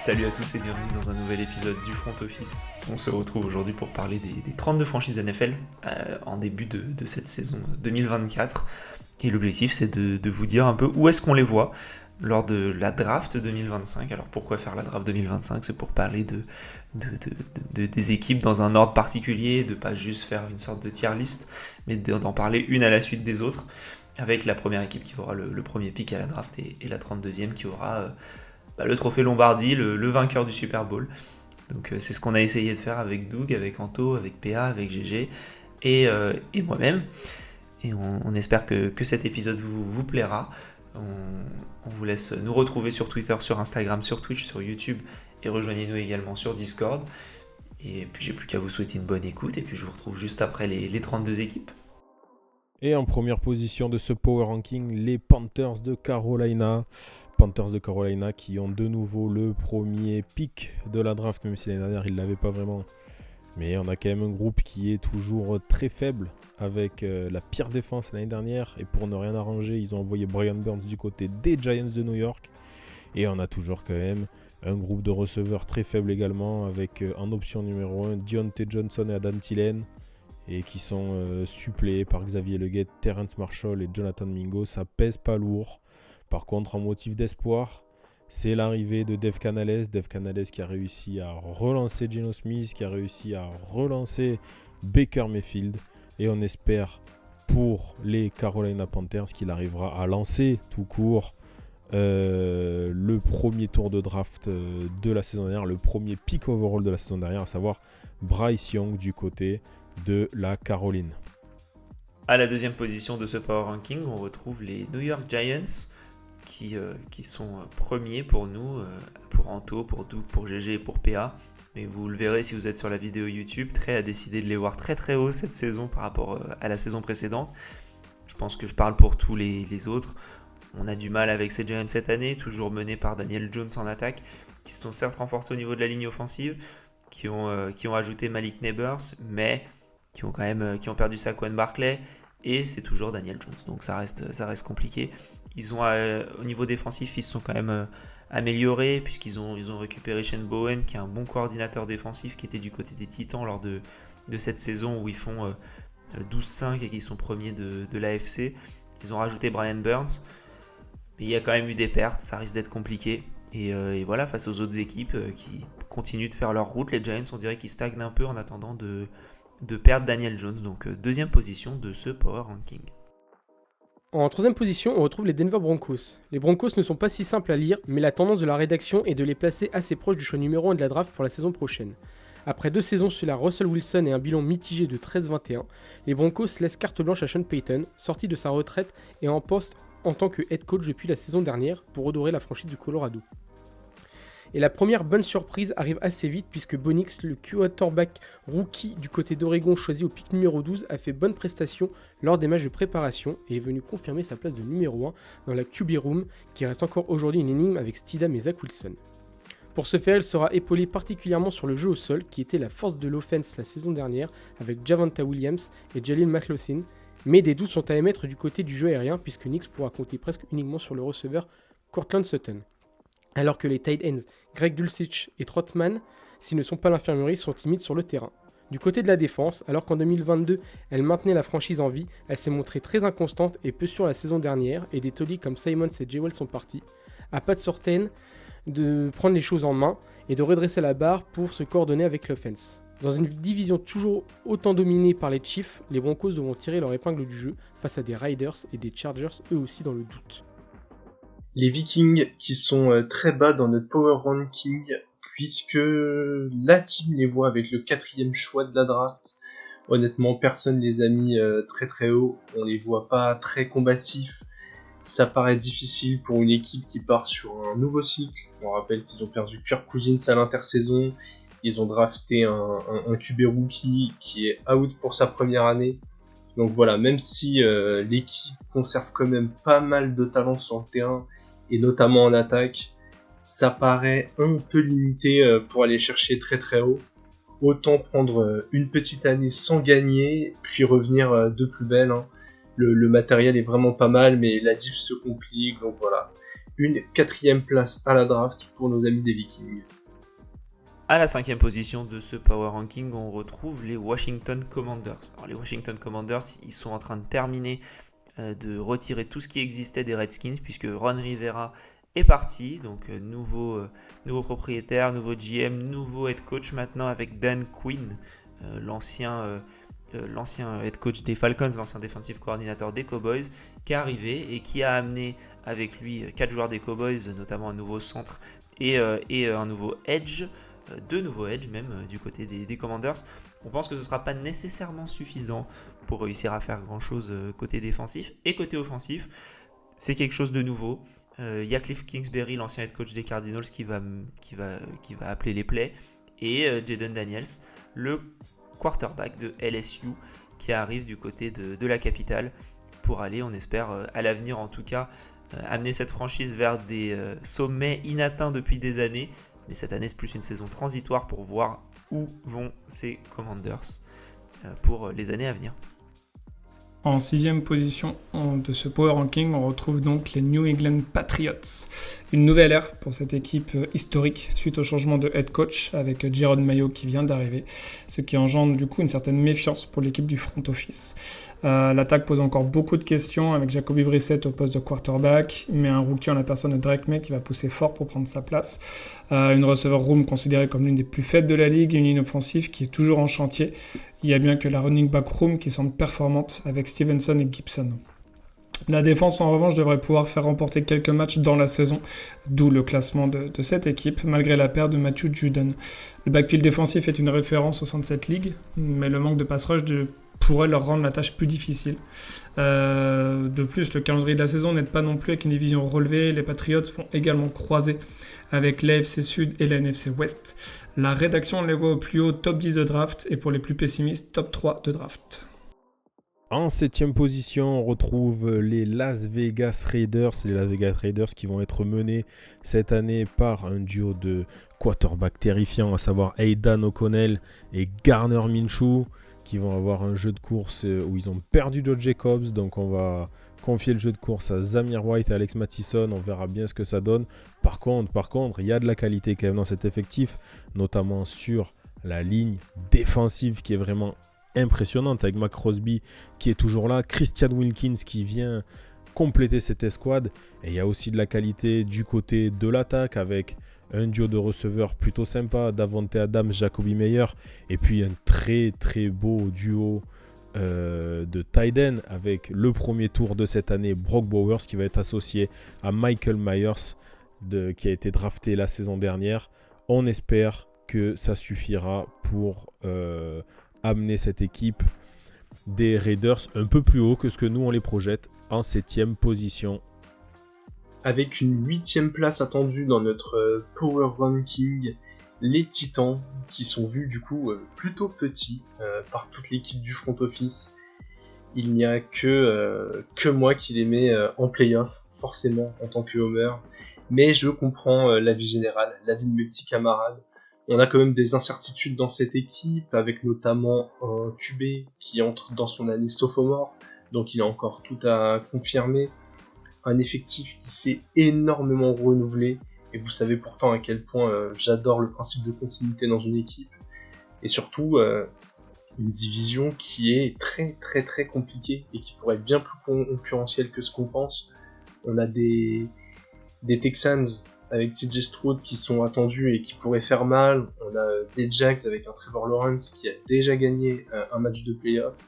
Salut à tous et bienvenue dans un nouvel épisode du Front Office. On se retrouve aujourd'hui pour parler des 32 franchises NFL en début de cette saison 2024. Et l'objectif c'est de vous dire un peu où est-ce qu'on les voit lors de la draft 2025. Alors pourquoi faire la draft 2025 ? C'est pour parler des équipes dans un ordre particulier, de pas juste faire une sorte de tier list, mais d'en parler une à la suite des autres, avec la première équipe qui aura le premier pick à la draft et la 32e qui aura le trophée Lombardi, le vainqueur du Super Bowl. Donc c'est ce qu'on a essayé de faire avec Doug, avec Anto, avec PA, avec GG et moi-même. Et on espère que cet épisode vous plaira. On vous laisse nous retrouver sur Twitter, sur Instagram, sur Twitch, sur YouTube et rejoignez-nous également sur Discord. Et puis j'ai plus qu'à vous souhaiter une bonne écoute et puis je vous retrouve juste après les 32 équipes. Et en première position de ce Power Ranking, les Panthers de Carolina. Panthers de Carolina qui ont de nouveau le premier pick de la draft, même si l'année dernière ils ne l'avaient pas vraiment. Mais on a quand même un groupe qui est toujours très faible, avec la pire défense l'année dernière. Et pour ne rien arranger, ils ont envoyé Brian Burns du côté des Giants de New York. Et on a toujours quand même un groupe de receveurs très faible également, avec en option numéro 1 Diontae Johnson et Adam Thielen, et qui sont suppléés par Xavier Legette, Terrence Marshall et Jonathan Mingo. Ça pèse pas lourd. Par contre, en motif d'espoir, c'est l'arrivée de Dave Canales. Dave Canales qui a réussi à relancer Geno Smith, qui a réussi à relancer Baker Mayfield. Et on espère pour les Carolina Panthers qu'il arrivera à lancer tout court le premier tour de draft de la saison dernière, le premier pick overall de la saison dernière, à savoir Bryce Young du côté de la Caroline. À la deuxième position de ce Power Ranking, on retrouve les New York Giants qui sont premiers pour nous, pour Anto, pour Doug, pour GG et pour PA. Mais vous le verrez si vous êtes sur la vidéo YouTube, Trey a décidé de les voir très très haut cette saison par rapport à la saison précédente. Je pense que je parle pour tous les autres. On a du mal avec ces Giants cette année, toujours menés par Daniel Jones en attaque, qui se sont certes renforcés au niveau de la ligne offensive, qui ont ajouté Malik Neighbors, mais qui ont perdu Saquon Barkley. Et c'est toujours Daniel Jones, donc ça reste compliqué. Ils ont, au niveau défensif, ils se sont quand même améliorés, puisqu'ils ont récupéré Shane Bowen, qui est un bon coordinateur défensif, qui était du côté des Titans lors de cette saison où ils font 12-5 et qui sont premiers de l'AFC. Ils ont rajouté Brian Burns, mais il y a quand même eu des pertes, ça risque d'être compliqué. Et voilà, face aux autres équipes qui continuent de faire leur route, les Giants, on dirait qu'ils stagnent un peu en attendant de perdre Daniel Jones, donc deuxième position de ce Power Ranking. En troisième position, on retrouve les Denver Broncos. Les Broncos ne sont pas si simples à lire, mais la tendance de la rédaction est de les placer assez proches du choix numéro 1 de la draft pour la saison prochaine. Après 2 saisons sous la Russell Wilson et un bilan mitigé de 13-21, les Broncos laissent carte blanche à Sean Payton, sorti de sa retraite et en poste en tant que head coach depuis la saison dernière pour redorer la franchise du Colorado. Et la première bonne surprise arrive assez vite puisque Bo Nix, le quarterback rookie du côté d'Oregon choisi au pick numéro 12, a fait bonne prestation lors des matchs de préparation et est venu confirmer sa place de numéro 1 dans la QB Room qui reste encore aujourd'hui une énigme avec Stidham et Zach Wilson. Pour ce faire, il sera épaulé particulièrement sur le jeu au sol qui était la force de l'offense la saison dernière avec Javonte Williams et Jaleel McLaughlin, mais des doutes sont à émettre du côté du jeu aérien puisque Nix pourra compter presque uniquement sur le receveur Courtland Sutton. Alors que les tight ends Greg Dulcich et Trotman, s'ils ne sont pas l'infirmerie, sont timides sur le terrain. Du côté de la défense, alors qu'en 2022, elle maintenait la franchise en vie, elle s'est montrée très inconstante et peu sûre la saison dernière, et des tauliers comme Simons et Jewell sont partis. À pas de Surtain de prendre les choses en main et de redresser la barre pour se coordonner avec l'offense. Dans une division toujours autant dominée par les Chiefs, les Broncos devront tirer leur épingle du jeu face à des Riders et des Chargers eux aussi dans le doute. Les Vikings qui sont très bas dans notre Power Ranking puisque la team les voit avec le 4e choix de la draft. Honnêtement, personne les a mis très très haut. On les voit pas très combatifs. Ça paraît difficile pour une équipe qui part sur un nouveau cycle. On rappelle qu'ils ont perdu Kirk Cousins à l'intersaison. Ils ont drafté un QB rookie qui est out pour sa première année. Donc voilà, même si l'équipe conserve quand même pas mal de talent sur le terrain, et notamment en attaque, ça paraît un peu limité pour aller chercher très très haut. Autant prendre une petite année sans gagner, puis revenir de plus belle. Hein. Le matériel est vraiment pas mal, mais la diff se complique, donc voilà. Une 4e place à la draft pour nos amis des Vikings. À la 5e position de ce Power Ranking, on retrouve les Washington Commanders. Alors les Washington Commanders, ils sont en train de terminer de retirer tout ce qui existait des Redskins, puisque Ron Rivera est parti, donc nouveau propriétaire, nouveau GM, nouveau head coach maintenant avec Dan Quinn, l'ancien head coach des Falcons, l'ancien defensive coordinator des Cowboys, qui est arrivé et qui a amené avec lui 4 joueurs des Cowboys, notamment un nouveau centre et un nouveau edge, 2 nouveaux edge même du côté des Commanders. On pense que ce ne sera pas nécessairement suffisant pour réussir à faire grand chose côté défensif et côté offensif. C'est quelque chose de nouveau. Il y a Cliff Kingsbury, l'ancien head coach des Cardinals, qui va appeler les plays, et Jaden Daniels, le quarterback de LSU, qui arrive du côté de la capitale pour aller, on espère, à l'avenir en tout cas, amener cette franchise vers des sommets inatteints depuis des années. Mais cette année, c'est plus une saison transitoire pour voir où vont ces Commanders pour les années à venir. En 6e position de ce Power Ranking, on retrouve donc les New England Patriots. Une nouvelle ère pour cette équipe historique suite au changement de head coach avec Jerod Mayo qui vient d'arriver, ce qui engendre du coup une certaine méfiance pour l'équipe du front office. L'attaque pose encore beaucoup de questions avec Jacoby Brissett au poste de quarterback, mais un rookie en la personne de Drake May qui va pousser fort pour prendre sa place. Une receiver room considérée comme l'une des plus faibles de la ligue et une ligne offensive qui est toujours en chantier. Il y a bien que la running back room qui semble performante avec Stevenson et Gibson. La défense, en revanche, devrait pouvoir faire remporter quelques matchs dans la saison, d'où le classement de cette équipe, malgré la perte de Matthew Judon. Le backfield défensif est une référence au sein de cette ligue, mais le manque de pass rush pourrait leur rendre la tâche plus difficile. De plus, le calendrier de la saison n'aide pas non plus avec une division relevée. Les Patriots vont également croiser avec l'AFC Sud et la NFC West. La rédaction les voit au plus haut top 10 de draft et pour les plus pessimistes, top 3 de draft. En 7e position, on retrouve les Las Vegas Raiders. Les Las Vegas Raiders qui vont être menés cette année par un duo de quarterbacks terrifiants, à savoir Aidan O'Connell et Garner Minshew, qui vont avoir un jeu de course où ils ont perdu Joe Jacobs. Donc on va confier le jeu de course à Zamir White et Alex Mattison. On verra bien ce que ça donne. Par contre, il y a de la qualité quand même dans cet effectif, notamment sur la ligne défensive qui est vraiment impressionnante avec Mac Crosby qui est toujours là, Christian Wilkins qui vient compléter cette escouade, et il y a aussi de la qualité du côté de l'attaque avec un duo de receveurs plutôt sympa, Davante Adams, Jacoby Meyer, et puis un très très beau duo de tight end avec le premier tour de cette année, Brock Bowers, qui va être associé à Michael Myers qui a été drafté la saison dernière. On espère que ça suffira pour amener cette équipe des Raiders un peu plus haut que ce que nous on les projette, en 7e position. Avec une 8e place attendue dans notre Power Ranking, les Titans, qui sont vus du coup plutôt petits par toute l'équipe du front office. Il n'y a que moi qui les mets en playoff, forcément, en tant que Homer. Mais je comprends l'avis général, l'avis de mes petits camarades. On a quand même des incertitudes dans cette équipe, avec notamment un QB qui entre dans son année sophomore, donc il a encore tout à confirmer. Un effectif qui s'est énormément renouvelé, et vous savez pourtant à quel point j'adore le principe de continuité dans une équipe. Et surtout, une division qui est très très très compliquée, et qui pourrait être bien plus concurrentielle que ce qu'on pense. On a des Texans avec CJ Stroud qui sont attendus et qui pourraient faire mal. On a des Jags avec un Trevor Lawrence qui a déjà gagné un match de playoff.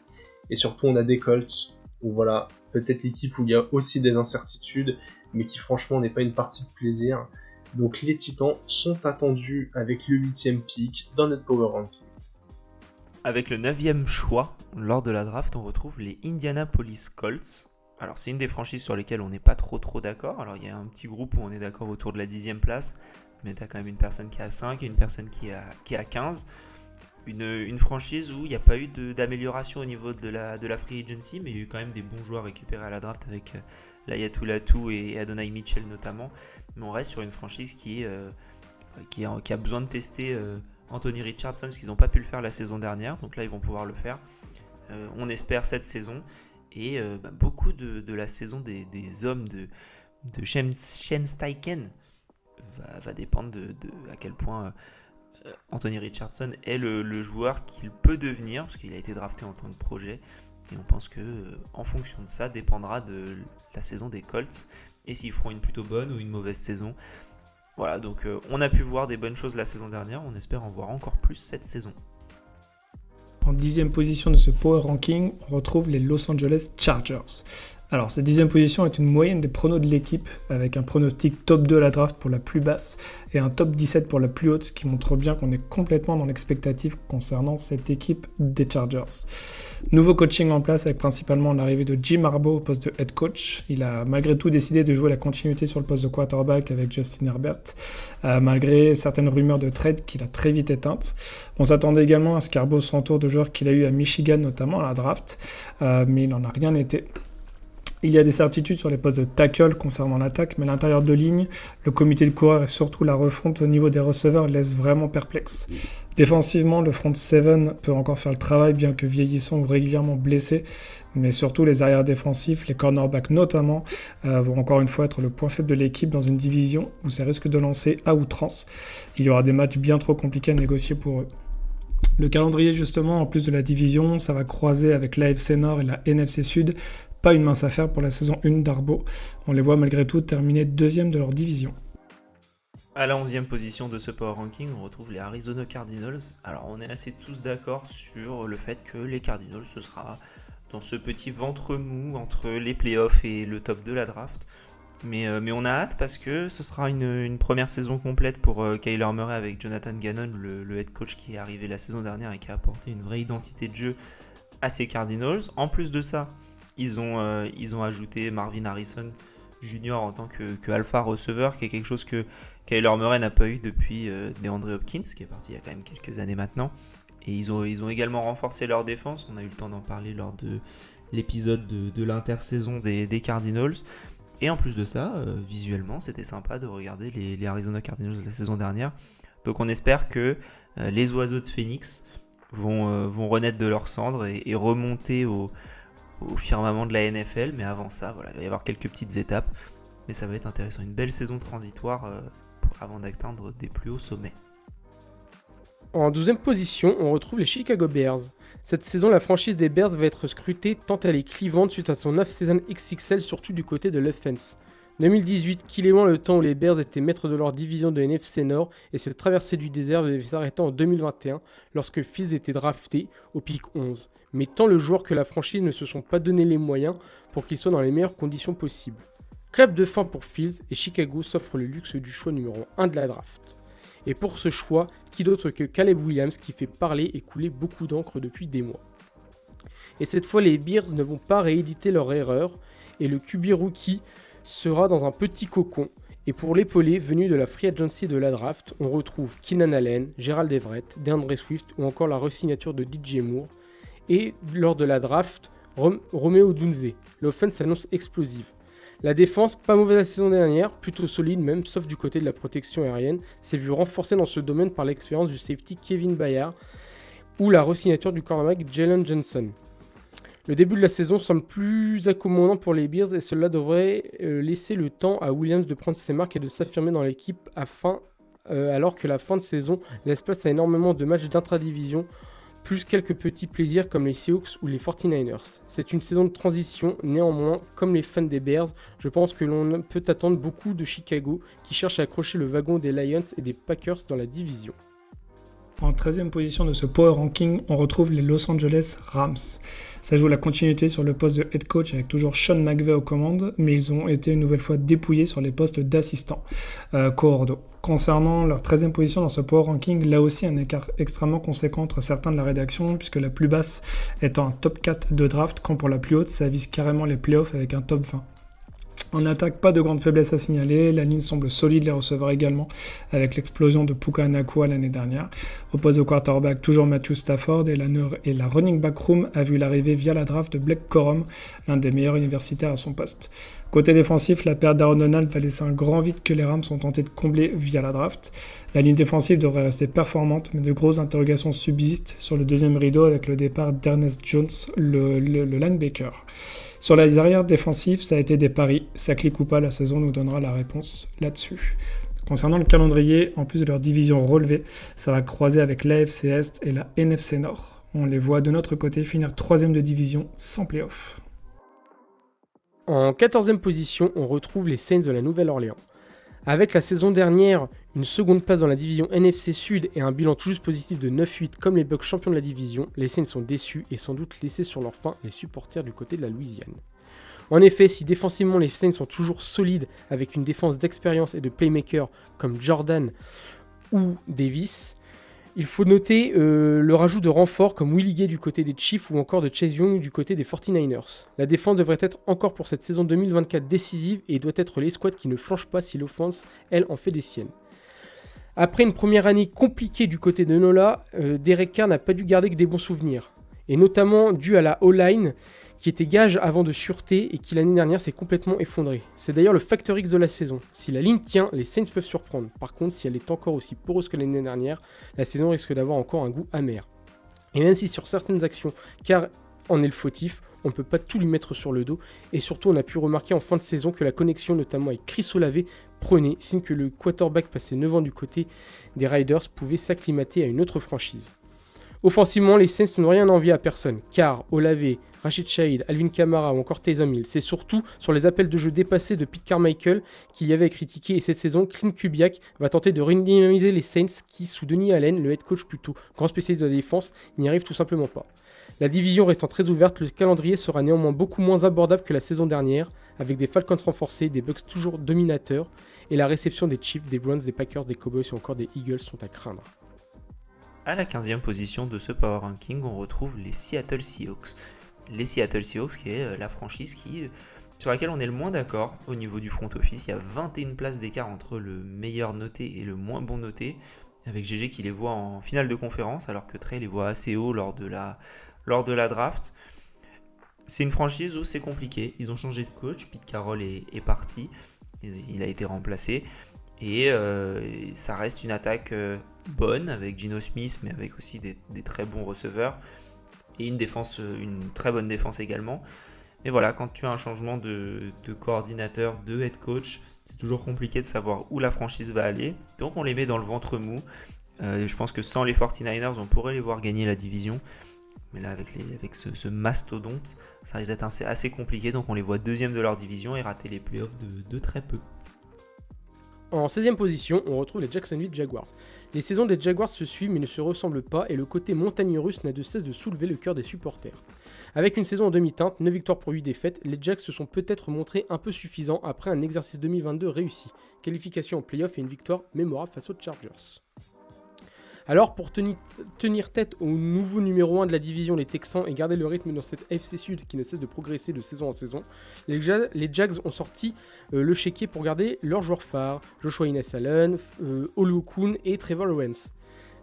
Et surtout, on a des Colts où voilà, peut-être l'équipe où il y a aussi des incertitudes, mais qui franchement n'est pas une partie de plaisir. Donc les Titans sont attendus avec le 8e pick dans notre Power Ranking. Avec le 9e choix, lors de la draft, on retrouve les Indianapolis Colts. Alors c'est une des franchises sur lesquelles on n'est pas trop d'accord. Alors il y a un petit groupe où on est d'accord autour de la 10e place, mais tu as quand même une personne qui est à 5 et une personne qui est à 15. Une franchise où il n'y a pas eu d'amélioration au niveau de la free agency, mais il y a eu quand même des bons joueurs récupérés à la draft avec Laiatu Latu et Adonai Mitchell notamment. Mais on reste sur une franchise qui a besoin de tester Anthony Richardson, parce qu'ils n'ont pas pu le faire la saison dernière, donc là ils vont pouvoir le faire. On espère cette saison. Et beaucoup de la saison des hommes de Shane Steichen va dépendre de à quel point Anthony Richardson est le joueur qu'il peut devenir, parce qu'il a été drafté en tant que projet. Et on pense que en fonction de ça dépendra de la saison des Colts et s'ils feront une plutôt bonne ou une mauvaise saison. Voilà, donc on a pu voir des bonnes choses la saison dernière, on espère en voir encore plus cette saison. En 10e position de ce Power Ranking, on retrouve les Los Angeles Chargers. Alors, cette 10e position est une moyenne des pronos de l'équipe, avec un pronostic top 2 à la draft pour la plus basse et un top 17 pour la plus haute, ce qui montre bien qu'on est complètement dans l'expectative concernant cette équipe des Chargers. Nouveau coaching en place avec principalement l'arrivée de Jim Harbaugh au poste de head coach. Il a malgré tout décidé de jouer la continuité sur le poste de quarterback avec Justin Herbert, malgré certaines rumeurs de trade qu'il a très vite éteintes. On s'attendait également à ce qu'Harbaugh s'entoure de joueurs qu'il a eu à Michigan notamment à la draft, mais il n'en a rien été. Il y a des certitudes sur les postes de tackle concernant l'attaque, mais à l'intérieur de ligne, le comité de coureurs et surtout la refonte au niveau des receveurs laisse vraiment perplexe. Défensivement, le front 7 peut encore faire le travail, bien que vieillissant ou régulièrement blessé, mais surtout les arrières défensifs, les cornerbacks notamment, vont encore une fois être le point faible de l'équipe dans une division où ça risque de lancer à outrance. Il y aura des matchs bien trop compliqués à négocier pour eux. Le calendrier justement, en plus de la division, ça va croiser avec l'AFC Nord et la NFC Sud. Pas une mince affaire pour la saison 1 d'Harbaugh. On les voit malgré tout terminer 2e de leur division. À la 11e position de ce Power Ranking, on retrouve les Arizona Cardinals. Alors on est assez tous d'accord sur le fait que les Cardinals, ce sera dans ce petit ventre mou entre les playoffs et le top de la draft. Mais on a hâte parce que ce sera une première saison complète pour Kyler Murray avec Jonathan Gannon, le head coach qui est arrivé la saison dernière et qui a apporté une vraie identité de jeu à ces Cardinals. En plus de ça, ils ont ajouté Marvin Harrison Jr. en tant que alpha receveur, qui est quelque chose que Kyler Murray n'a pas eu depuis DeAndre Hopkins, qui est parti il y a quand même quelques années maintenant. Et ils ont également renforcé leur défense. On a eu le temps d'en parler lors de l'épisode de l'intersaison des Cardinals. Et en plus de ça, visuellement, c'était sympa de regarder les Arizona Cardinals de la saison dernière. Donc on espère que les oiseaux de Phoenix vont renaître de leurs cendres et remonter au firmament de la NFL. Mais avant ça, voilà, il va y avoir quelques petites étapes. Mais ça va être intéressant. Une belle saison transitoire avant d'atteindre des plus hauts sommets. En 12e position, on retrouve les Chicago Bears. Cette saison, la franchise des Bears va être scrutée tant elle est clivante suite à son off-season XXL, surtout du côté de l'offense. 2018, qu'il est loin le temps où les Bears étaient maîtres de leur division de NFC Nord et cette traversée du désert devait s'arrêter en 2021 lorsque Fields était drafté au pick 11. Mais tant le joueur que la franchise ne se sont pas donné les moyens pour qu'il soit dans les meilleures conditions possibles. Clap de fin pour Fields et Chicago s'offre le luxe du choix numéro 1 de la draft. Et pour ce choix, qui d'autre que Caleb Williams qui fait parler et couler beaucoup d'encre depuis des mois. Et cette fois, les Bears ne vont pas rééditer leur erreur et le QB rookie sera dans un petit cocon. Et pour l'épauler, venu de la free agency de la draft, on retrouve Keenan Allen, Gerald Everett, DeAndre Swift ou encore la re-signature de DJ Moore. Et lors de la draft, Romeo Dunze. L'offense s'annonce explosive. La défense, pas mauvaise la saison dernière, plutôt solide même, sauf du côté de la protection aérienne, s'est vu renforcée dans ce domaine par l'expérience du safety Kevin Bayard ou la re-signature du cornerback Jalen Johnson. Le début de la saison semble plus accommodant pour les Bears et cela devrait laisser le temps à Williams de prendre ses marques et de s'affirmer dans l'équipe alors que la fin de saison laisse place à énormément de matchs d'intra-division, plus quelques petits plaisirs comme les Seahawks ou les 49ers. C'est une saison de transition, néanmoins, comme les fans des Bears, je pense que l'on peut attendre beaucoup de Chicago qui cherche à accrocher le wagon des Lions et des Packers dans la division. En 13e position de ce Power Ranking, on retrouve les Los Angeles Rams. Ça joue la continuité sur le poste de head coach avec toujours Sean McVay aux commandes, mais ils ont été une nouvelle fois dépouillés sur les postes d'assistants coordo. Concernant leur 13e position dans ce Power Ranking, là aussi un écart extrêmement conséquent entre certains de la rédaction, puisque la plus basse étant un top 4 de draft, quand pour la plus haute, ça vise carrément les playoffs avec un top 20. En attaque, pas de grande faiblesse à signaler, la ligne semble solide, les receveurs également, avec l'explosion de Puka Nacua l'année dernière. Au poste de quarterback, toujours Matthew Stafford, et la running back room a vu l'arrivée via la draft de Blake Corum, l'un des meilleurs universitaires à son poste. Côté défensif, la perte d'Aaron Donald va laisser un grand vide que les Rams ont tenté de combler via la draft. La ligne défensive devrait rester performante, mais de grosses interrogations subsistent sur le deuxième rideau avec le départ d'Ernest Jones, le linebacker. Sur les arrières défensifs, ça a été des paris. Ça clique ou pas, la saison nous donnera la réponse là-dessus. Concernant le calendrier, en plus de leur division relevée, ça va croiser avec l'AFC Est et la NFC Nord. On les voit de notre côté finir 3ème de division sans play-off. En 14e position, on retrouve les Saints de la Nouvelle-Orléans. Avec la saison dernière, une seconde place dans la division NFC Sud et un bilan tout juste positif de 9-8 comme les Bucks champions de la division, les Saints sont déçus et sans doute laissés sur leur faim les supporters du côté de la Louisiane. En effet, si défensivement les Saints sont toujours solides avec une défense d'expérience et de playmakers comme Jordan ou Davis, il faut noter le rajout de renforts comme Willie Gay du côté des Chiefs ou encore de Chase Young du côté des 49ers. La défense devrait être encore pour cette saison 2024 décisive et doit être l'escouade qui ne flanche pas si l'offense, elle, en fait des siennes. Après une première année compliquée du côté de Nola, Derek Carr n'a pas dû garder que des bons souvenirs, et notamment dû à la O-line qui était gage avant de sûreté et qui l'année dernière s'est complètement effondrée. C'est d'ailleurs le facteur X de la saison. Si la ligne tient, les Saints peuvent surprendre. Par contre, si elle est encore aussi poreuse que l'année dernière, la saison risque d'avoir encore un goût amer. Et même si sur certaines actions, Carr en est le fautif, on ne peut pas tout lui mettre sur le dos. Et surtout, on a pu remarquer en fin de saison que la connexion, notamment avec Chris Olave, prenait, signe que le quarterback passé 9 ans du côté des Riders pouvait s'acclimater à une autre franchise. Offensivement, les Saints n'ont rien envié à personne. Carr, Olave, Rashid Shaheed, Alvin Kamara ou encore Taysom Hill. C'est surtout sur les appels de jeu dépassés de Pete Carmichael qu'il y avait à critiquer, et cette saison, Clint Kubiak va tenter de redynamiser les Saints qui, sous Denis Allen, le head coach plutôt grand spécialiste de la défense, n'y arrive tout simplement pas. La division restant très ouverte, le calendrier sera néanmoins beaucoup moins abordable que la saison dernière, avec des Falcons renforcés, des Bucks toujours dominateurs, et la réception des Chiefs, des Browns, des Packers, des Cowboys ou encore des Eagles sont à craindre. À la 15e position de ce Power Ranking, on retrouve les Seattle Seahawks. Les Seattle Seahawks qui est la franchise sur laquelle on est le moins d'accord au niveau du front office. Il y a 21 places d'écart entre le meilleur noté et le moins bon noté, avec GG qui les voit en finale de conférence alors que Trey les voit assez haut lors de la draft. C'est une franchise où c'est compliqué. Ils ont changé de coach, Pete Carroll est parti, il a été remplacé et ça reste une attaque bonne avec Geno Smith mais avec aussi des très bons receveurs. Et une très bonne défense également. Mais voilà, quand tu as un changement de coordinateur, de head coach, c'est toujours compliqué de savoir où la franchise va aller. Donc on les met dans le ventre mou. Je pense que sans les 49ers, on pourrait les voir gagner la division. Mais là, avec ce mastodonte, ça risque d'être assez compliqué. Donc on les voit deuxième de leur division et rater les playoffs de très peu. En 16e position, on retrouve les Jacksonville Jaguars. Les saisons des Jaguars se suivent mais ne se ressemblent pas et le côté montagne russe n'a de cesse de soulever le cœur des supporters. Avec une saison en demi-teinte, 9 victoires pour 8 défaites, les Jags se sont peut-être montrés un peu suffisants après un exercice 2022 réussi. Qualification en play-off et une victoire mémorable face aux Chargers. Alors pour tenir tête au nouveau numéro 1 de la division, les Texans, et garder le rythme dans cette FC Sud qui ne cesse de progresser de saison en saison, les Jags ont sorti le chéquier pour garder leurs joueurs phares, Joshua Innes-Allen, Oluokun et Trevor Lawrence.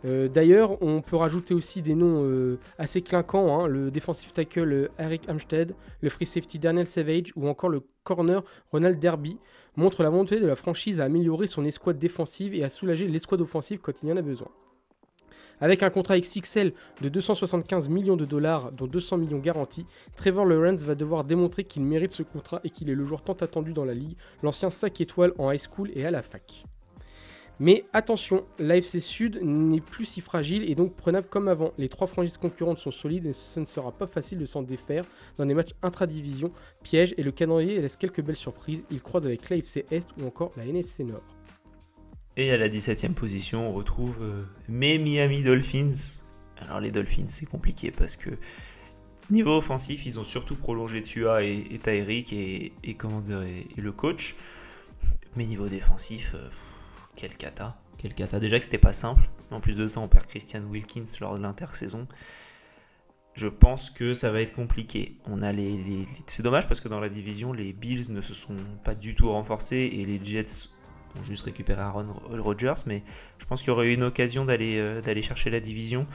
D'ailleurs, on peut rajouter aussi des noms assez clinquants, le defensive tackle Eric Armstead, le free safety Darnell Savage ou encore le corner Ronald Derby montrent la volonté de la franchise à améliorer son escouade défensive et à soulager l'escouade offensive quand il y en a besoin. Avec un contrat XXL de 275 millions de dollars, dont 200 millions garantis, Trevor Lawrence va devoir démontrer qu'il mérite ce contrat et qu'il est le joueur tant attendu dans la ligue, l'ancien 5 étoiles en high school et à la fac. Mais attention, l'AFC Sud n'est plus si fragile et donc prenable comme avant. Les 3 franchises concurrentes sont solides et ce ne sera pas facile de s'en défaire dans des matchs intra-division, pièges, et le calendrier laisse quelques belles surprises. Il croise avec l'AFC Est ou encore la NFC Nord. Et à la 17e position, on retrouve mes Miami Dolphins. Alors les Dolphins, c'est compliqué parce que niveau offensif, ils ont surtout prolongé Tua et Tyreek et le coach. Mais niveau défensif, quel cata. Déjà que c'était pas simple. En plus de ça, on perd Christian Wilkins lors de l'intersaison. Je pense que ça va être compliqué. On a c'est dommage parce que dans la division, les Bills ne se sont pas du tout renforcés et les Jets ont juste récupéré Aaron Rodgers, mais je pense qu'il y aurait eu une occasion d'aller chercher la division.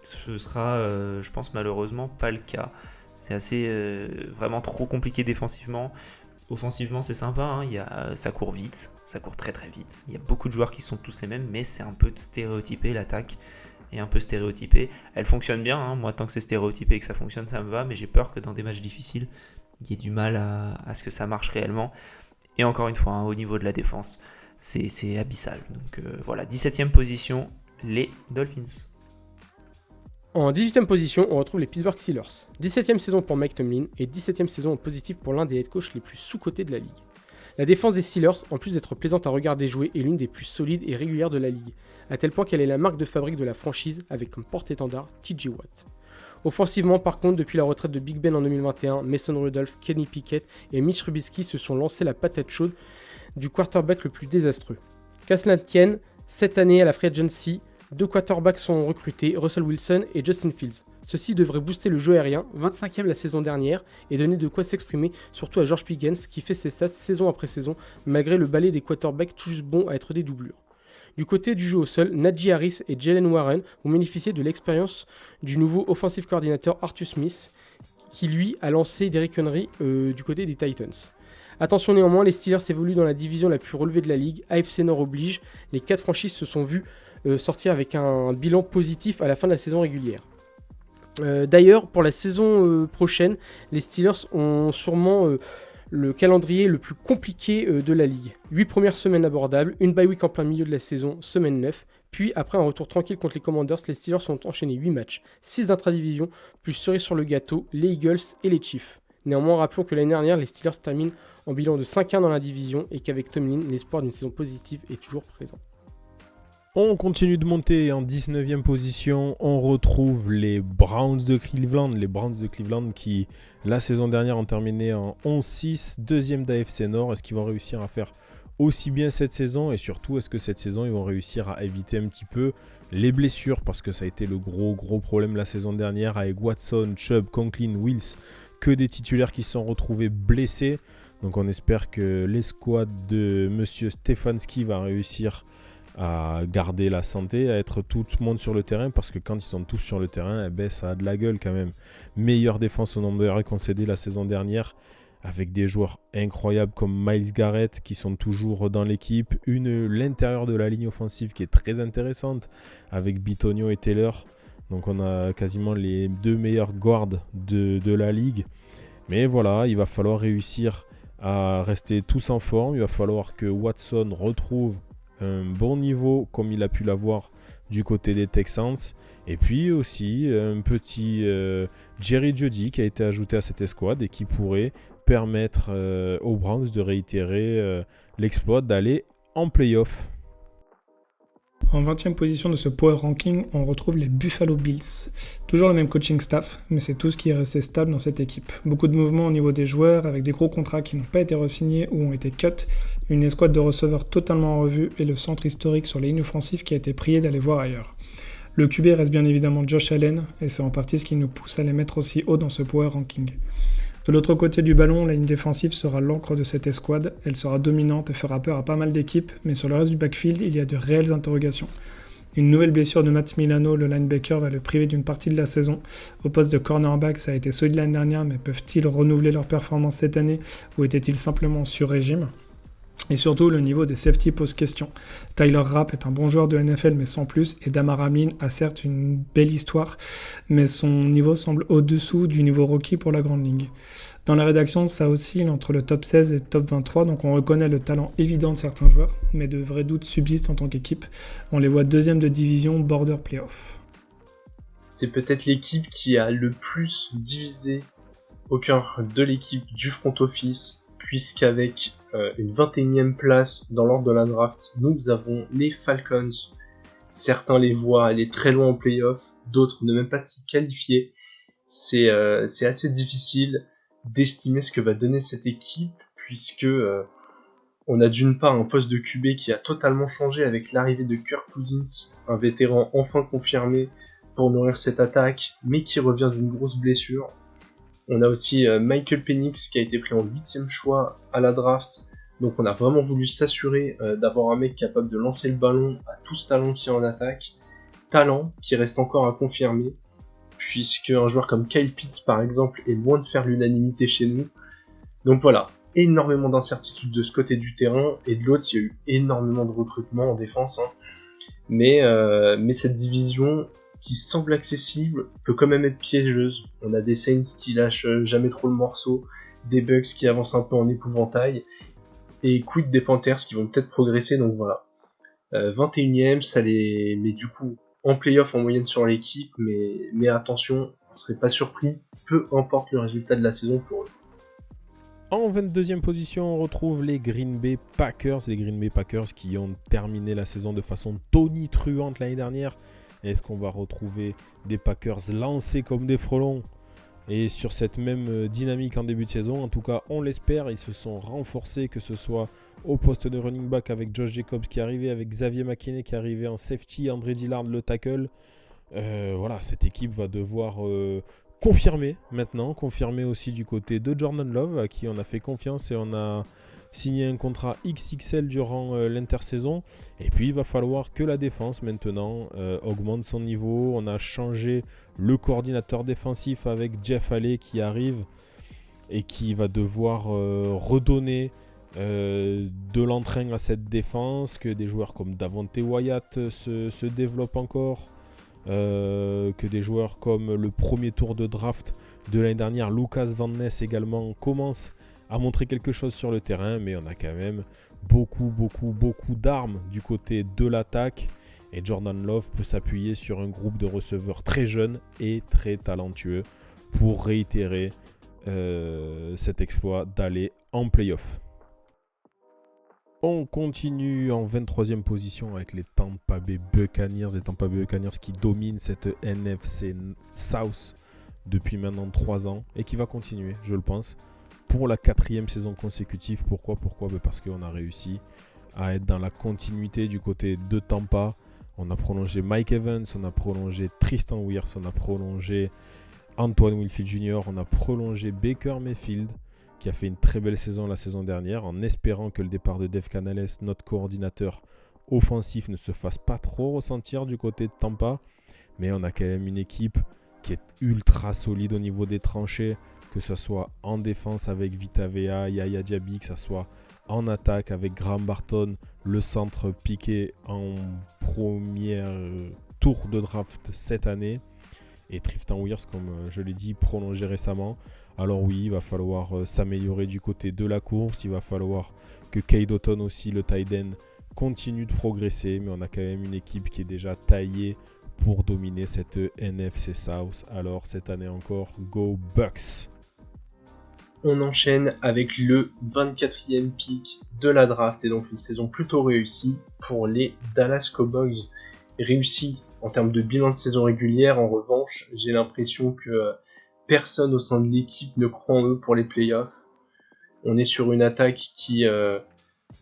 Ce sera, je pense, malheureusement pas le cas. C'est vraiment trop compliqué défensivement. Offensivement, c'est sympa, ça court vite, ça court très très vite. Il y a beaucoup de joueurs qui sont tous les mêmes, mais c'est un peu stéréotypé, l'attaque est un peu stéréotypée. Elle fonctionne bien, moi tant que c'est stéréotypé et que ça fonctionne, ça me va, mais j'ai peur que dans des matchs difficiles, il y ait du mal à ce que ça marche réellement. Et encore une fois, au niveau de la défense, c'est abyssal. Donc voilà, 17ème position, les Dolphins. En 18ème position, on retrouve les Pittsburgh Steelers. 17ème saison pour Mike Tomlin et 17ème saison en positif pour l'un des head coachs les plus sous-cotés de la ligue. La défense des Steelers, en plus d'être plaisante à regarder jouer, est l'une des plus solides et régulières de la ligue, à tel point qu'elle est la marque de fabrique de la franchise avec comme porte-étendard TJ Watt. Offensivement, par contre, depuis la retraite de Big Ben en 2021, Mason Rudolph, Kenny Pickett et Mitch Trubisky se sont lancés la patate chaude du quarterback le plus désastreux. Qu'à cela tienne, cette année à la Free Agency, 2 quarterbacks sont recrutés, Russell Wilson et Justin Fields. Ceci devrait booster le jeu aérien, 25e la saison dernière, et donner de quoi s'exprimer, surtout à George Pickens qui fait ses stats saison après saison, malgré le balai des quarterbacks tout juste bons à être des doublures. Du côté du jeu au sol, Najee Harris et Jalen Warren vont bénéficier de l'expérience du nouveau offensive coordinator Arthur Smith, qui lui a lancé Derrick Henry du côté des Titans. Attention néanmoins, les Steelers évoluent dans la division la plus relevée de la ligue, AFC Nord oblige, les 4 franchises se sont vues sortir avec un bilan positif à la fin de la saison régulière. D'ailleurs, pour la saison prochaine, les Steelers ont sûrement le calendrier le plus compliqué de la ligue. 8 premières semaines abordables, une bye week en plein milieu de la saison, semaine 9, puis après un retour tranquille contre les Commanders, les Steelers ont enchaîné 8 matchs, 6 d'intra-division, plus cerise sur le gâteau, les Eagles et les Chiefs. Néanmoins, rappelons que l'année dernière, les Steelers terminent en bilan de 5-1 dans la division et qu'avec Tomlin, l'espoir d'une saison positive est toujours présent. On continue de monter en 19e position, on retrouve les Browns de Cleveland. Les Browns de Cleveland qui, la saison dernière, ont terminé en 11-6, deuxième d'AFC Nord. Est-ce qu'ils vont réussir à faire aussi bien cette saison? Et surtout, est-ce que cette saison, ils vont réussir à éviter un petit peu les blessures? Parce que ça a été le gros problème la saison dernière avec Watson, Chubb, Conklin, Wills, que des titulaires qui se sont retrouvés blessés. Donc on espère que l'escouade de Monsieur Stefanski va réussir à garder la santé, à être tout le monde sur le terrain, parce que quand ils sont tous sur le terrain, ça a de la gueule quand même. Meilleure défense au nombre d'arrêts concédés la saison dernière, avec des joueurs incroyables comme Myles Garrett qui sont toujours dans l'équipe, l'intérieur de la ligne offensive qui est très intéressante, avec Bitonio et Taylor. Donc on a quasiment les 2 meilleurs guards de la ligue. Mais voilà, il va falloir réussir à rester tous en forme, il va falloir que Watson retrouve un bon niveau comme il a pu l'avoir du côté des Texans, et puis aussi un petit Jerry Jeudy qui a été ajouté à cette escouade et qui pourrait permettre aux Browns de réitérer l'exploit d'aller en playoff. En 20e position de ce Power Ranking, on retrouve les Buffalo Bills. Toujours le même coaching staff, mais c'est tout ce qui est resté stable dans cette équipe. Beaucoup de mouvements au niveau des joueurs, avec des gros contrats qui n'ont pas été re-signés ou ont été cut, une escouade de receveurs totalement en revue et le centre historique sur les lignes offensives qui a été prié d'aller voir ailleurs. Le QB reste bien évidemment Josh Allen, et c'est en partie ce qui nous pousse à les mettre aussi haut dans ce Power Ranking. De l'autre côté du ballon, la ligne défensive sera l'encre de cette escouade. Elle sera dominante et fera peur à pas mal d'équipes, mais sur le reste du backfield, il y a de réelles interrogations. Une nouvelle blessure de Matt Milano, le linebacker, va le priver d'une partie de la saison. Au poste de cornerback, ça a été solide l'année dernière, mais peuvent-ils renouveler leur performance cette année, ou étaient-ils simplement sur régime ? Et surtout, le niveau des safety pose question. Tyler Rapp est un bon joueur de NFL, mais sans plus, et Damar Hamlin a certes une belle histoire, mais son niveau semble au-dessous du niveau rookie pour la grande ligue. Dans la rédaction, ça oscille entre le top 16 et le top 23, donc on reconnaît le talent évident de certains joueurs, mais de vrais doutes subsistent en tant qu'équipe. On les voit deuxième de division, border playoff. C'est peut-être l'équipe qui a le plus divisé au cœur de l'équipe du front office, puisqu'avec une 21e place dans l'ordre de la draft, nous avons les Falcons. Certains les voient aller très loin en playoff, d'autres ne même pas s'y qualifier. C'est assez difficile d'estimer ce que va donner cette équipe, puisque on a d'une part un poste de QB qui a totalement changé avec l'arrivée de Kirk Cousins, un vétéran enfin confirmé pour nourrir cette attaque, mais qui revient d'une grosse blessure. On a aussi Michael Penix qui a été pris en 8e choix à la draft. Donc on a vraiment voulu s'assurer d'avoir un mec capable de lancer le ballon à tout ce talent qui est en attaque. Talent qui reste encore à confirmer, puisque un joueur comme Kyle Pitts par exemple est loin de faire l'unanimité chez nous. Donc voilà, énormément d'incertitudes de ce côté du terrain, et de l'autre il y a eu énormément de recrutement en défense. Mais cette division qui semble accessible peut quand même être piégeuse. On a des Saints qui lâchent jamais trop le morceau, des Bucks qui avancent un peu en épouvantail, Et quid des Panthers qui vont peut-être progresser, donc voilà. 21ème, ça les met du coup en playoff en moyenne sur l'équipe, mais attention, on ne serait pas surpris, peu importe le résultat de la saison pour eux. En 22e position, on retrouve les Green Bay Packers. Les Green Bay Packers qui ont terminé la saison de façon tonitruante l'année dernière. Est-ce qu'on va retrouver des Packers lancés comme des frelons et sur cette même dynamique en début de saison? En tout cas, on l'espère. Ils se sont renforcés, que ce soit au poste de running back avec Josh Jacobs qui est arrivé, avec Xavier McKinney qui est arrivé en safety, André Dillard le tackle. Voilà, cette équipe va devoir confirmer maintenant, confirmer aussi du côté de Jordan Love à qui on a fait confiance et on a signé un contrat XXL durant l'intersaison. Et puis il va falloir que la défense maintenant augmente son niveau. On a changé le coordinateur défensif avec Jeff Halley qui arrive et qui va devoir redonner de l'entrain à cette défense, que des joueurs comme Davonte Wyatt se développent encore. Que des joueurs comme le premier tour de draft de l'année dernière, Lucas Van Ness également, commencent à montrer quelque chose sur le terrain, mais on a quand même beaucoup d'armes du côté de l'attaque et Jordan Love peut s'appuyer sur un groupe de receveurs très jeunes et très talentueux pour réitérer cet exploit d'aller en playoff. On continue en 23e position avec les Tampa Bay Buccaneers. Les Tampa Bay Buccaneers qui dominent cette NFC South depuis maintenant 3 ans et qui va continuer, je le pense, pour la 4e saison consécutive. Pourquoi ? Parce qu'on a réussi à être dans la continuité du côté de Tampa. On a prolongé Mike Evans, on a prolongé Tristan Wirfs, on a prolongé Antoine Winfield Jr., on a prolongé Baker Mayfield, qui a fait une très belle saison la saison dernière, en espérant que le départ de Dave Canales, notre coordinateur offensif, ne se fasse pas trop ressentir du côté de Tampa. Mais on a quand même une équipe qui est ultra solide au niveau des tranchées, que ce soit en défense avec Vita Vea, Yaya Diaby, que ce soit en attaque avec Graham Barton, le centre piqué en premier tour de draft cette année, et Tristan Wirfs, comme je l'ai dit, prolongé récemment. Alors oui, il va falloir s'améliorer du côté de la course, il va falloir que Cade Otton aussi, le tight end, continue de progresser, mais on a quand même une équipe qui est déjà taillée pour dominer cette NFC South. Alors cette année encore, go Bucks! On enchaîne avec le 24e pick de la draft et donc une saison plutôt réussie pour les Dallas Cowboys. Réussie en termes de bilan de saison régulière, en revanche, j'ai l'impression que personne au sein de l'équipe ne croit en eux pour les playoffs. On est sur une attaque qui,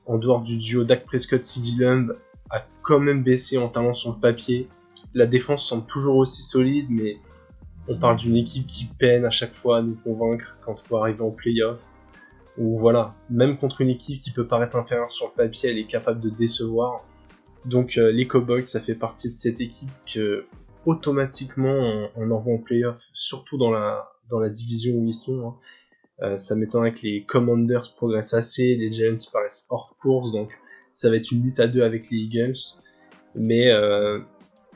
en dehors du duo Dak Prescott-CeeDee Lamb, a quand même baissé en talent sur le papier. La défense semble toujours aussi solide, mais on parle d'une équipe qui peine à chaque fois à nous convaincre quand il faut arriver en playoff. Ou voilà, même contre une équipe qui peut paraître inférieure sur le papier, elle est capable de décevoir. Donc les Cowboys, ça fait partie de cette équipe que automatiquement on envoie en playoff, surtout dans la division où ils sont. Ça m'étonnerait que les Commanders progressent assez, les Giants paraissent hors course, donc ça va être une lutte à 2 avec les Eagles. Mais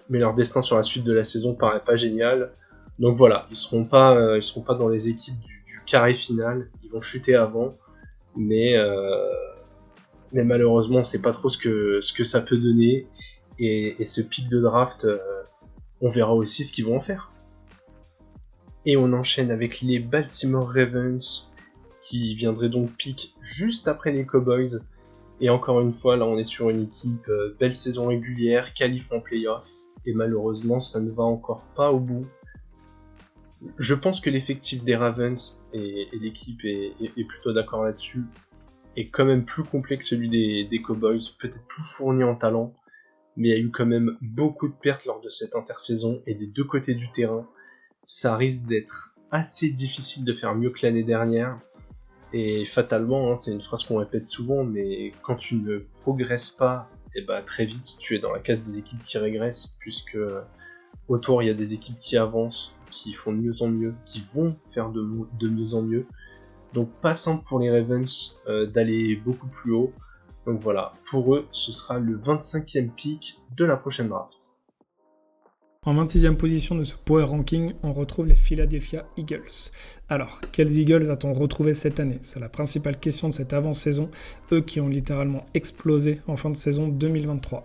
leur destin sur la suite de la saison paraît pas génial. Donc voilà, ils seront pas dans les équipes du carré final, ils vont chuter avant, mais malheureusement on sait pas trop ce que ça peut donner, et ce pic de draft, on verra aussi ce qu'ils vont en faire. Et on enchaîne avec les Baltimore Ravens, qui viendraient donc pick juste après les Cowboys, et encore une fois là on est sur une équipe belle saison régulière, qualif en playoff, et malheureusement ça ne va encore pas au bout. Je pense que l'effectif des Ravens, et l'équipe est plutôt d'accord là-dessus, est quand même plus complet que celui des Cowboys, peut-être plus fourni en talent, mais il y a eu quand même beaucoup de pertes lors de cette intersaison, et des deux côtés du terrain, ça risque d'être assez difficile de faire mieux que l'année dernière, et fatalement, c'est une phrase qu'on répète souvent, mais quand tu ne progresses pas, et très vite tu es dans la case des équipes qui régressent, puisque autour il y a des équipes qui avancent, qui font de mieux en mieux, qui vont faire de mieux en mieux. Donc pas simple pour les Ravens d'aller beaucoup plus haut. Donc voilà, pour eux, ce sera le 25e pick de la prochaine draft. En 26e position de ce Power Ranking, on retrouve les Philadelphia Eagles. Alors, quels Eagles a-t-on retrouvé cette année? C'est la principale question de cette avant-saison, eux qui ont littéralement explosé en fin de saison 2023.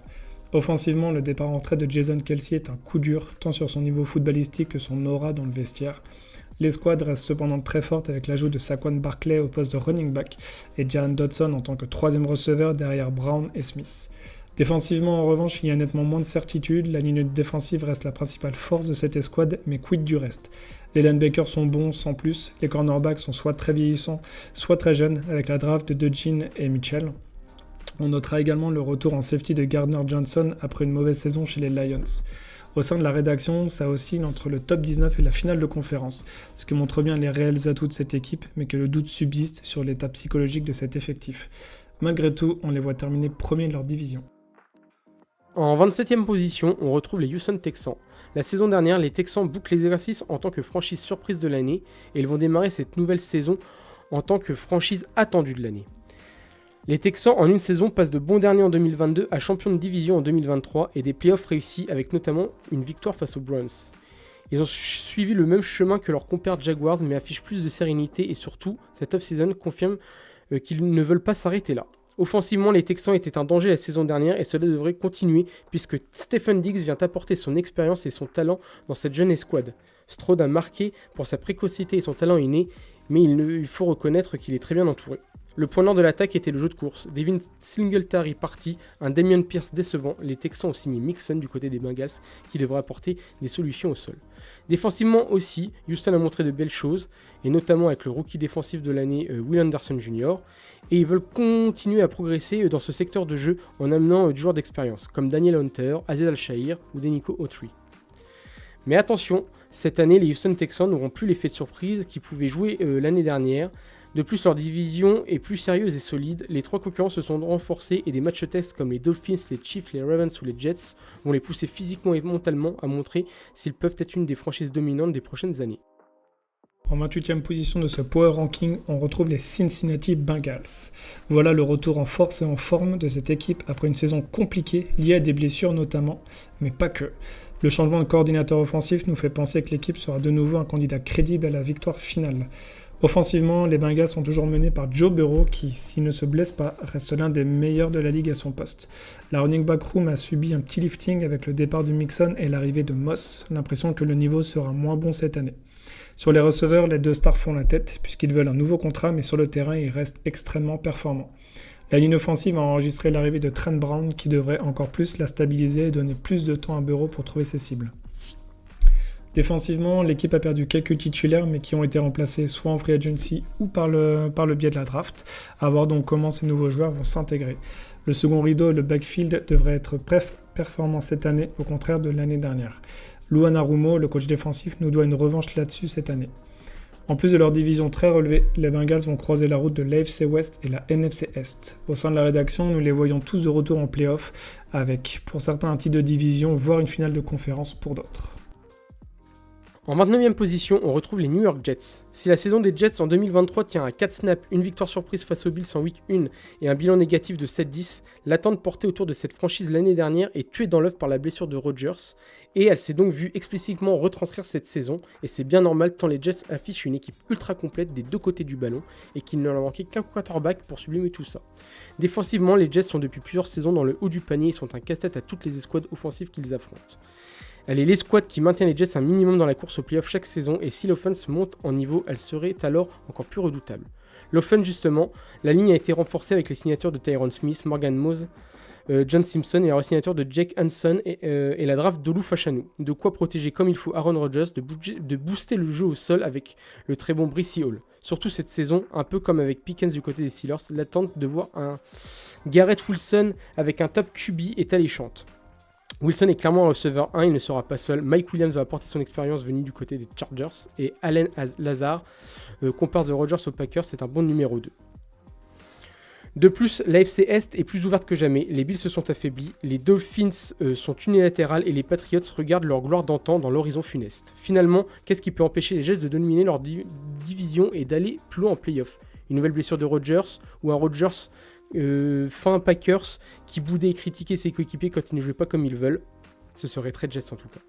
Offensivement, le départ en retraite de Jason Kelce est un coup dur, tant sur son niveau footballistique que son aura dans le vestiaire. L'escouade reste cependant très forte avec l'ajout de Saquon Barkley au poste de running back et Jahan Dodson en tant que troisième receveur derrière Brown et Smith. Défensivement, en revanche, il y a nettement moins de certitude. La ligne défensive reste la principale force de cette escouade, mais quid du reste? Les linebackers sont bons sans plus, les cornerbacks sont soit très vieillissants, soit très jeunes, avec la draft de DeJean et Mitchell. On notera également le retour en safety de Gardner Johnson après une mauvaise saison chez les Lions. Au sein de la rédaction, ça oscille entre le top 19 et la finale de conférence, ce qui montre bien les réels atouts de cette équipe, mais que le doute subsiste sur l'état psychologique de cet effectif. Malgré tout, on les voit terminer premiers de leur division. En 27e position, on retrouve les Houston Texans. La saison dernière, les Texans bouclent l'exercice en tant que franchise surprise de l'année et ils vont démarrer cette nouvelle saison en tant que franchise attendue de l'année. Les Texans, en une saison, passent de bons derniers en 2022 à champion de division en 2023 et des playoffs réussis avec notamment une victoire face aux Browns. Ils ont suivi le même chemin que leurs compères Jaguars mais affichent plus de sérénité et surtout, cette off-season confirme qu'ils ne veulent pas s'arrêter là. Offensivement, les Texans étaient un danger la saison dernière et cela devrait continuer puisque Stephen Diggs vient apporter son expérience et son talent dans cette jeune escouade. Stroud a marqué pour sa précocité et son talent inné, mais il faut reconnaître qu'il est très bien entouré. Le point nord de l'attaque était le jeu de course. Devin Singletary parti, un Dameon Pierce décevant. Les Texans ont signé Mixon du côté des Bengals qui devrait apporter des solutions au sol. Défensivement aussi, Houston a montré de belles choses, et notamment avec le rookie défensif de l'année Will Anderson Jr. Et ils veulent continuer à progresser dans ce secteur de jeu en amenant des joueurs d'expérience comme Daniel Hunter, Aziz Al-Shahir ou Denico Autry. Mais attention, cette année les Houston Texans n'auront plus l'effet de surprise qu'ils pouvaient jouer l'année dernière. De plus, leur division est plus sérieuse et solide. Les trois concurrents se sont renforcés et des matchs tests comme les Dolphins, les Chiefs, les Ravens ou les Jets vont les pousser physiquement et mentalement à montrer s'ils peuvent être une des franchises dominantes des prochaines années. En 28e position de ce Power Ranking, on retrouve les Cincinnati Bengals. Voilà le retour en force et en forme de cette équipe après une saison compliquée, liée à des blessures notamment, mais pas que. Le changement de coordinateur offensif nous fait penser que l'équipe sera de nouveau un candidat crédible à la victoire finale. Offensivement, les Bengals sont toujours menés par Joe Burrow qui, s'il ne se blesse pas, reste l'un des meilleurs de la ligue à son poste. La running back room a subi un petit lifting avec le départ de Mixon et l'arrivée de Moss, l'impression que le niveau sera moins bon cette année. Sur les receveurs, les deux stars font la tête puisqu'ils veulent un nouveau contrat, mais sur le terrain, ils restent extrêmement performants. La ligne offensive a enregistré l'arrivée de Trent Brown qui devrait encore plus la stabiliser et donner plus de temps à Burrow pour trouver ses cibles. Défensivement, l'équipe a perdu quelques titulaires mais qui ont été remplacés soit en free agency ou par le biais de la draft, à voir donc comment ces nouveaux joueurs vont s'intégrer. Le second rideau et le backfield devraient être performants cette année, au contraire de l'année dernière. Lou Anarumo, le coach défensif, nous doit une revanche là-dessus cette année. En plus de leur division très relevée, les Bengals vont croiser la route de l'AFC West et la NFC Est. Au sein de la rédaction, nous les voyons tous de retour en play-off, avec pour certains un titre de division, voire une finale de conférence pour d'autres. En 29e position, on retrouve les New York Jets. Si la saison des Jets en 2023 tient à 4 snaps, une victoire surprise face aux Bills en week 1 et un bilan négatif de 7-10, l'attente portée autour de cette franchise l'année dernière est tuée dans l'œuf par la blessure de Rodgers et elle s'est donc vue explicitement retranscrire cette saison et c'est bien normal tant les Jets affichent une équipe ultra complète des deux côtés du ballon et qu'il ne leur manquait qu'un quarterback pour sublimer tout ça. Défensivement, les Jets sont depuis plusieurs saisons dans le haut du panier et sont un casse-tête à toutes les escouades offensives qu'ils affrontent. Elle est l'escouade qui maintient les Jets un minimum dans la course au playoff chaque saison et si l'offense monte en niveau, elle serait alors encore plus redoutable. L'offense justement, la ligne a été renforcée avec les signatures de Tyron Smith, Morgan Mose, John Simpson et la signature de Jake Hanson et la draft d'Olu Fashanu. De quoi protéger comme il faut Aaron Rodgers, de booster le jeu au sol avec le très bon Bryce Hall. Surtout cette saison, un peu comme avec Pickens du côté des Steelers, l'attente de voir un Garrett Wilson avec un top QB est alléchante. Wilson est clairement un receveur 1, il ne sera pas seul. Mike Williams va apporter son expérience venue du côté des Chargers. Et Allen Lazard, comparse de Rodgers aux Packers, c'est un bon numéro 2. De plus, l'AFC Est est plus ouverte que jamais. Les Bills se sont affaiblis, les Dolphins sont unilatérales et les Patriots regardent leur gloire d'antan dans l'horizon funeste. Finalement, qu'est-ce qui peut empêcher les Jets de dominer leur division et d'aller plus loin en playoff? Une nouvelle blessure de Rodgers ou un Rodgers fin Packers qui boudait et critiquait ses coéquipiers quand ils ne jouaient pas comme ils veulent. Ce serait très Jets en tout cas.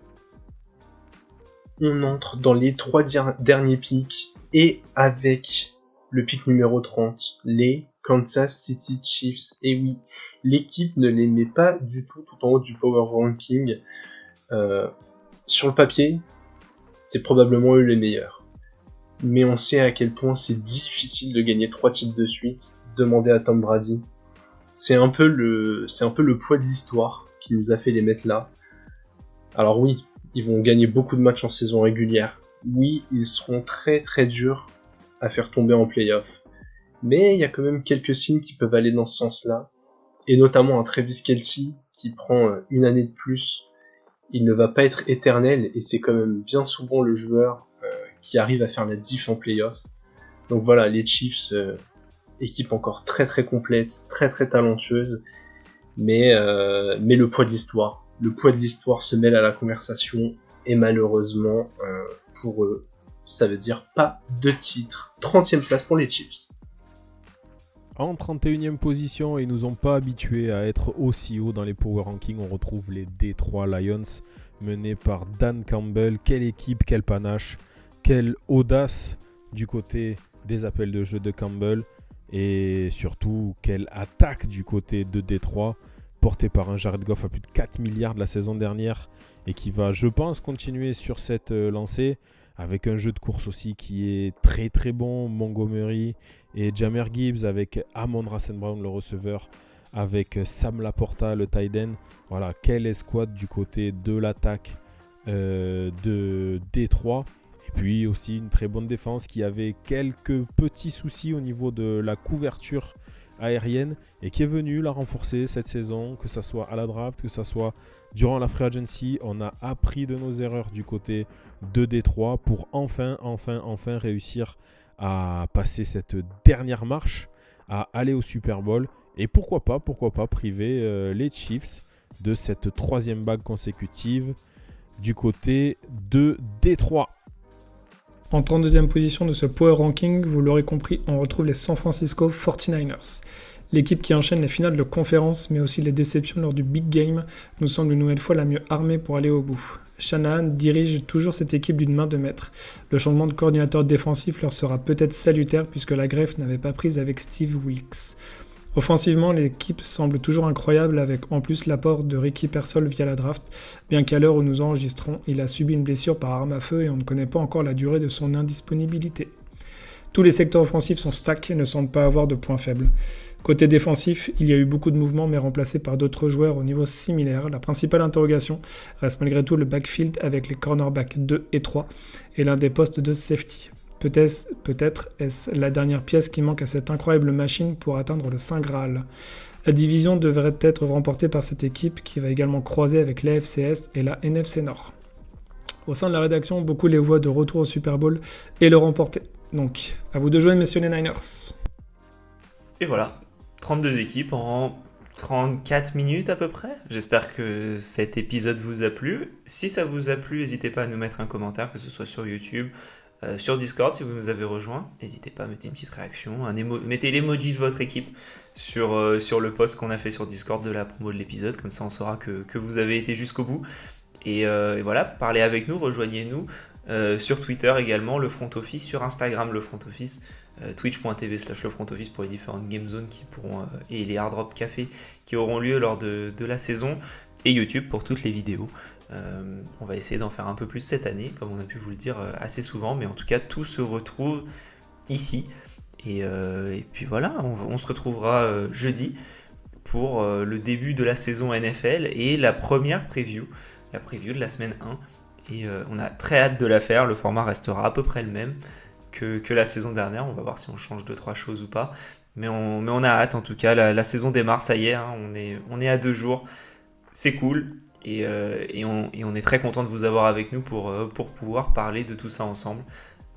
on entre dans les 3 derniers picks, et avec le pick numéro 30, les Kansas City Chiefs. Et oui, l'équipe ne les met pas du tout en haut du power ranking. Sur le papier, c'est probablement eux les meilleurs. Mais on sait à quel point c'est difficile de gagner 3 titres de suite. Demandez à Tom Brady. C'est un peu le poids de l'histoire qui nous a fait les mettre là. Alors oui, ils vont gagner beaucoup de matchs en saison régulière. Oui, ils seront très très durs à faire tomber en playoff. Mais il y a quand même quelques signes qui peuvent aller dans ce sens-là. Et notamment un Travis Kelce qui prend une année de plus. Il ne va pas être éternel et c'est quand même bien souvent le joueur qui arrive à faire la diff en playoff. Donc voilà, les Chiefs, équipe encore très très complète, très très talentueuse. Mais le poids de l'histoire. Le poids de l'histoire se mêle à la conversation et malheureusement, pour eux, ça veut dire pas de titre. 30e place pour les Chiefs. En 31e position, ils nous ont pas habitués à être aussi haut dans les power rankings. On retrouve les Detroit Lions menés par Dan Campbell. Quelle équipe, quel panache, quelle audace du côté des appels de jeu de Campbell. Et surtout, quelle attaque du côté de Detroit, portée par un Jared Goff à plus de 4 milliards de la saison dernière et qui va, je pense, continuer sur cette lancée avec un jeu de course aussi qui est très très bon. Montgomery et Jahmyr Gibbs avec Amon-Ra St. Brown, le receveur, avec Sam Laporta, le tight end. Voilà, quelle escouade du côté de l'attaque de Détroit. Et puis aussi une très bonne défense qui avait quelques petits soucis au niveau de la couverture aérienne et qui est venue la renforcer cette saison, que ce soit à la draft, que ce soit durant la free agency. On a appris de nos erreurs du côté de Détroit pour enfin réussir à passer cette dernière marche, à aller au Super Bowl et pourquoi pas priver les Chiefs de cette 3e bague consécutive du côté de Détroit. En 32e position de ce Power Ranking, vous l'aurez compris, on retrouve les San Francisco 49ers. L'équipe qui enchaîne les finales de conférence, mais aussi les déceptions lors du Big Game, nous semble une nouvelle fois la mieux armée pour aller au bout. Shanahan dirige toujours cette équipe d'une main de maître. Le changement de coordinateur défensif leur sera peut-être salutaire puisque la greffe n'avait pas prise avec Steve Wilkes. Offensivement, l'équipe semble toujours incroyable avec en plus l'apport de Ricky Pearsall via la draft, bien qu'à l'heure où nous enregistrons, il a subi une blessure par arme à feu et on ne connaît pas encore la durée de son indisponibilité. Tous les secteurs offensifs sont stack et ne semblent pas avoir de points faibles. Côté défensif, il y a eu beaucoup de mouvements mais remplacés par d'autres joueurs au niveau similaire. La principale interrogation reste malgré tout le backfield avec les cornerbacks 2 et 3 et l'un des postes de safety. Peut-être est-ce la dernière pièce qui manque à cette incroyable machine pour atteindre le Saint Graal. La division devrait être remportée par cette équipe qui va également croiser avec l'AFC Est et la NFC Nord. Au sein de la rédaction, beaucoup les voient de retour au Super Bowl et le remporter. Donc, à vous de jouer, messieurs les Niners. Et voilà, 32 équipes en 34 minutes à peu près. J'espère que cet épisode vous a plu. Si ça vous a plu, n'hésitez pas à nous mettre un commentaire, que ce soit sur YouTube, sur Discord si vous nous avez rejoints. N'hésitez pas à mettre une petite réaction, mettez l'emoji de votre équipe sur le post qu'on a fait sur Discord de la promo de l'épisode, comme ça on saura que vous avez été jusqu'au bout. Et voilà, parlez avec nous, rejoignez-nous sur Twitter également, le front office, sur Instagram le front office, twitch.tv/le front office pour les différentes game zones qui pourront et les hard drop café qui auront lieu lors de la saison, et YouTube pour toutes les vidéos. On va essayer d'en faire un peu plus cette année, comme on a pu vous le dire assez souvent, mais en tout cas tout se retrouve ici. Et puis voilà, on se retrouvera jeudi pour le début de la saison NFL et la première preview de la semaine 1. Et on a très hâte de la faire. Le format restera à peu près le même que la saison dernière. On va voir si on change 2-3 choses ou pas. Mais on a hâte en tout cas. La saison démarre, ça y est, hein, on est à 2 jours. C'est cool. Et on est très content de vous avoir avec nous pour pouvoir parler de tout ça ensemble.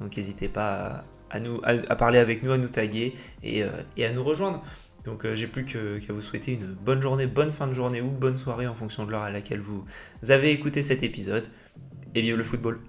Donc n'hésitez pas à parler avec nous, à nous taguer et à nous rejoindre. Donc j'ai plus qu'à vous souhaiter une bonne journée, bonne fin de journée ou bonne soirée en fonction de l'heure à laquelle vous avez écouté cet épisode. Et vive le football!